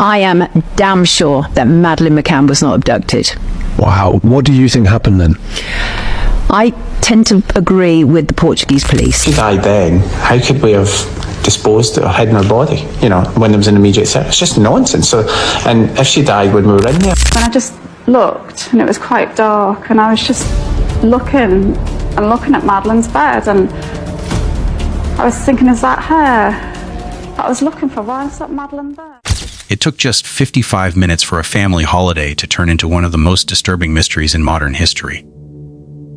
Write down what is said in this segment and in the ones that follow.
I am damn sure that Madeleine McCann was not abducted. Wow. What do you think happened then? I tend to agree with the Portuguese police. If she died then, how could we have disposed or hidden her body, when there was an immediate threat? It's just nonsense. So, and if she died when we were in there. And I just looked, and it was quite dark, and I was just looking at Madeleine's bed, and I was thinking, is that her? I was looking for, why is that Madeleine there? It took just 55 minutes for a family holiday to turn into one of the most disturbing mysteries in modern history.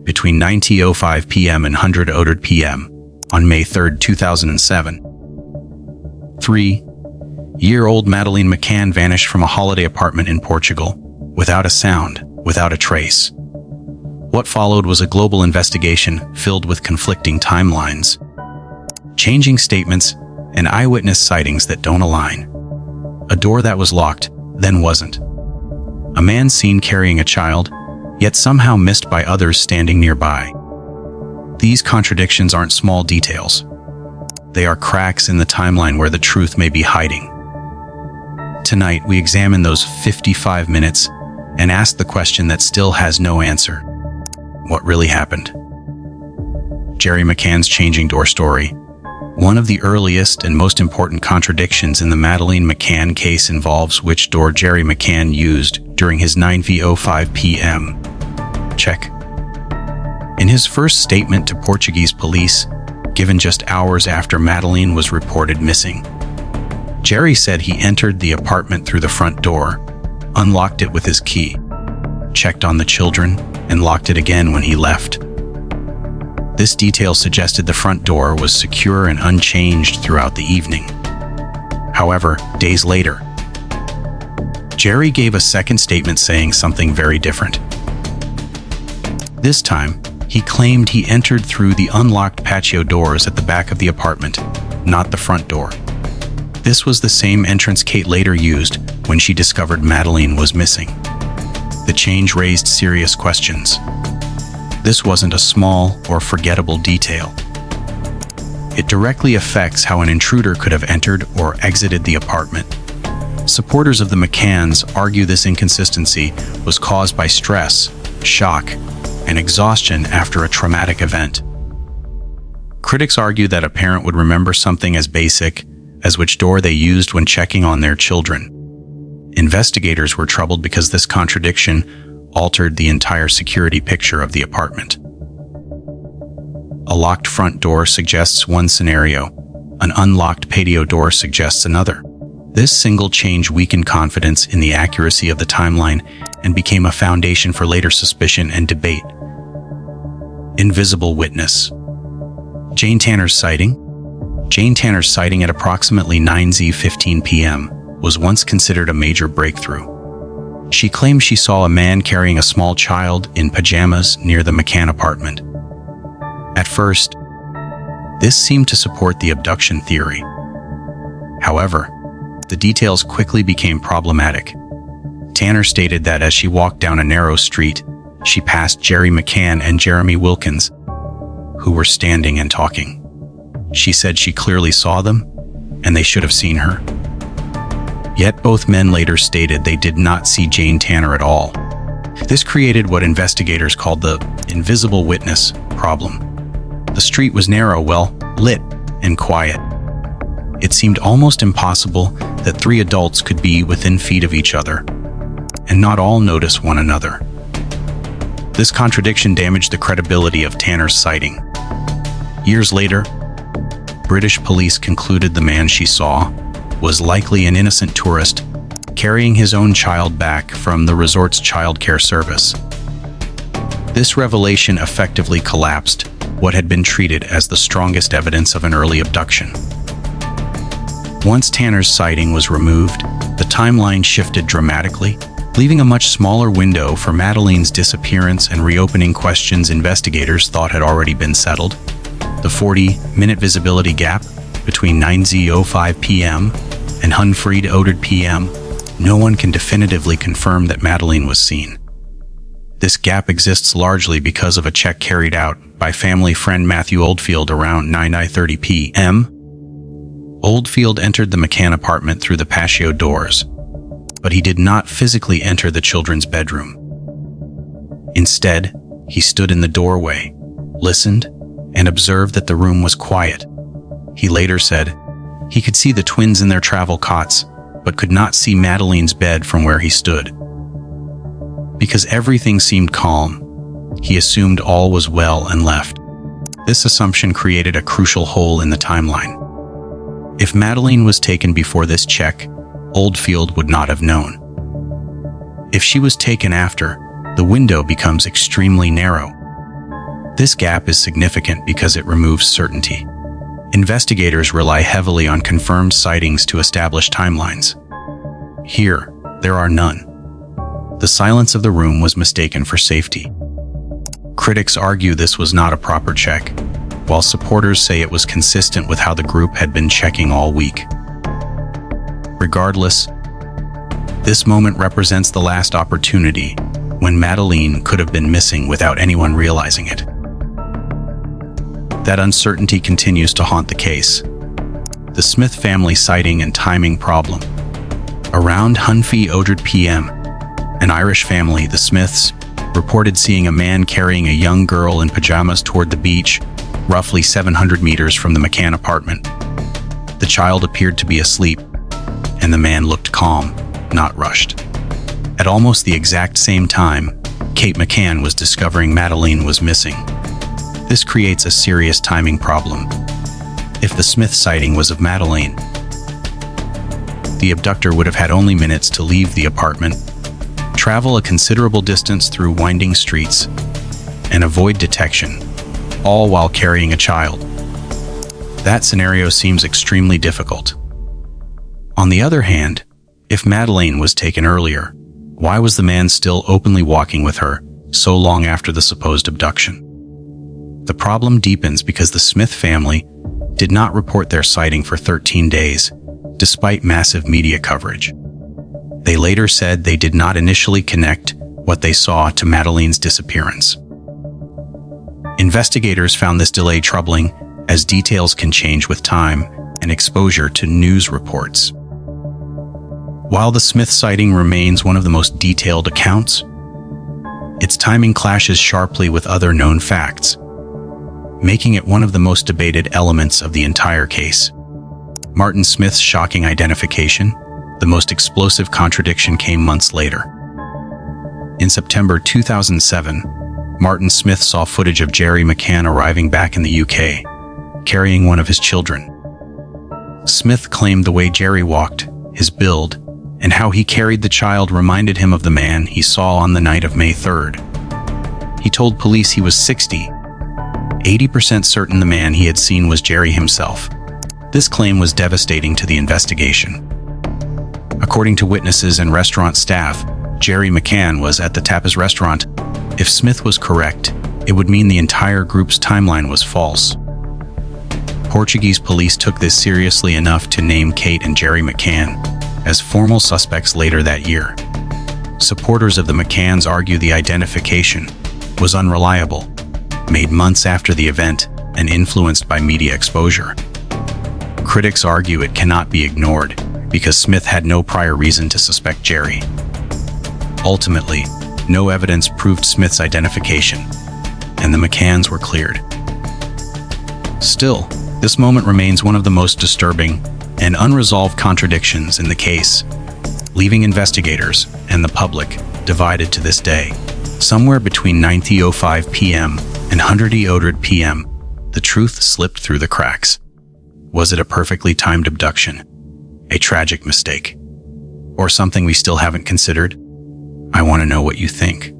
Between 9:05 p.m. and 100 p.m. on May 3, 2007, 3-year-old Madeleine McCann vanished from a holiday apartment in Portugal, without a sound, without a trace. What followed was a global investigation filled with conflicting timelines, changing statements, and eyewitness sightings that don't align. A door that was locked, then wasn't. A man seen carrying a child, yet somehow missed by others standing nearby. These contradictions aren't small details. They are cracks in the timeline where the truth may be hiding. Tonight, we examine those 55 minutes and ask the question that still has no answer. What really happened? Jerry McCann's changing door story. One of the earliest and most important contradictions in the Madeleine McCann case involves which door Jerry McCann used during his 9:05 p.m. check. In his first statement to Portuguese police, given just hours after Madeleine was reported missing, Jerry said he entered the apartment through the front door, unlocked it with his key, checked on the children, and locked it again when he left. This detail suggested the front door was secure and unchanged throughout the evening. However, days later, Jerry gave a second statement saying something very different. This time, he claimed he entered through the unlocked patio doors at the back of the apartment, not the front door. This was the same entrance Kate later used when she discovered Madeleine was missing. The change raised serious questions. This wasn't a small or forgettable detail. It directly affects how an intruder could have entered or exited the apartment. Supporters of the McCanns argue this inconsistency was caused by stress, shock, and exhaustion after a traumatic event. Critics argue that a parent would remember something as basic as which door they used when checking on their children. Investigators were troubled because this contradiction altered the entire security picture of the apartment. A locked front door suggests one scenario, an unlocked patio door suggests another. This single change weakened confidence in the accuracy of the timeline and became a foundation for later suspicion and debate. Invisible witness. Jane Tanner's sighting. Jane Tanner's sighting at approximately 9:15 p.m. was once considered a major breakthrough. She claimed she saw a man carrying a small child in pajamas near the McCann apartment. At first, this seemed to support the abduction theory. However, the details quickly became problematic. Tanner stated that as she walked down a narrow street, she passed Jerry McCann and Jeremy Wilkins, who were standing and talking. She said she clearly saw them, and they should have seen her. Yet both men later stated they did not see Jane Tanner at all. This created what investigators called the invisible witness problem. The street was narrow, well lit, and quiet. It seemed almost impossible that three adults could be within feet of each other and not all notice one another. This contradiction damaged the credibility of Tanner's sighting. Years later, British police concluded the man she saw was likely an innocent tourist carrying his own child back from the resort's child care service. This revelation effectively collapsed what had been treated as the strongest evidence of an early abduction. Once Tanner's sighting was removed, the timeline shifted dramatically, leaving a much smaller window for Madeleine's disappearance and reopening questions investigators thought had already been settled. The 40-minute visibility gap between 9:05 p.m. and 100 p.m., no one can definitively confirm that Madeleine was seen. This gap exists largely because of a check carried out by family friend Matthew Oldfield around 9:30 p.m. Oldfield entered the McCann apartment through the patio doors, but he did not physically enter the children's bedroom. Instead, he stood in the doorway, listened, and observed that the room was quiet. He later said he could see the twins in their travel cots, but could not see Madeleine's bed from where he stood. Because everything seemed calm, he assumed all was well and left. This assumption created a crucial hole in the timeline. If Madeleine was taken before this check, Oldfield would not have known. If she was taken after, the window becomes extremely narrow. This gap is significant because it removes certainty. Investigators rely heavily on confirmed sightings to establish timelines. Here, there are none. The silence of the room was mistaken for safety. Critics argue this was not a proper check, while supporters say it was consistent with how the group had been checking all week. Regardless, this moment represents the last opportunity when Madeleine could have been missing without anyone realizing it. That uncertainty continues to haunt the case. The Smith family sighting and timing problem. Around 1:00 p.m., an Irish family, the Smiths, reported seeing a man carrying a young girl in pajamas toward the beach, roughly 700 meters from the McCann apartment. The child appeared to be asleep, and the man looked calm, not rushed. At almost the exact same time, Kate McCann was discovering Madeleine was missing. This creates a serious timing problem. If the Smith sighting was of Madeleine, the abductor would have had only minutes to leave the apartment, travel a considerable distance through winding streets, and avoid detection, all while carrying a child. That scenario seems extremely difficult. On the other hand, if Madeleine was taken earlier, why was the man still openly walking with her so long after the supposed abduction? The problem deepens because the Smith family did not report their sighting for 13 days, despite massive media coverage. They later said they did not initially connect what they saw to Madeleine's disappearance. Investigators found this delay troubling, as details can change with time and exposure to news reports. While the Smith sighting remains one of the most detailed accounts, its timing clashes sharply with other known facts, making it one of the most debated elements of the entire case. Martin Smith's shocking identification, the most explosive contradiction, came months later. In September 2007, Martin Smith saw footage of Gerry McCann arriving back in the UK, carrying one of his children. Smith claimed the way Gerry walked, his build, and how he carried the child reminded him of the man he saw on the night of May 3rd. He told police he was 80% certain the man he had seen was Gerry himself. This claim was devastating to the investigation. According to witnesses and restaurant staff, Gerry McCann was at the Tapas restaurant. If Smith was correct, it would mean the entire group's timeline was false. Portuguese police took this seriously enough to name Kate and Gerry McCann as formal suspects later that year. Supporters of the McCanns argue the identification was unreliable, made months after the event, and influenced by media exposure. Critics argue it cannot be ignored because Smith had no prior reason to suspect Gerry. Ultimately, no evidence proved Smith's identification, and the McCanns were cleared. Still, this moment remains one of the most disturbing and unresolved contradictions in the case, leaving investigators and the public divided to this day. Somewhere between 9:05 p.m. and 1:00 p.m., the truth slipped through the cracks. Was it a perfectly timed abduction? A tragic mistake? Or something we still haven't considered? I want to know what you think.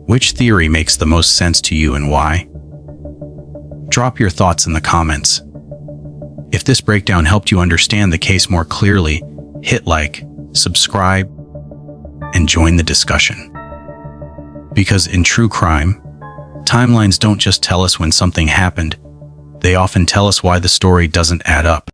Which theory makes the most sense to you and why? Drop your thoughts in the comments. If this breakdown helped you understand the case more clearly, hit like, subscribe, and join the discussion. Because in true crime, timelines don't just tell us when something happened, they often tell us why the story doesn't add up.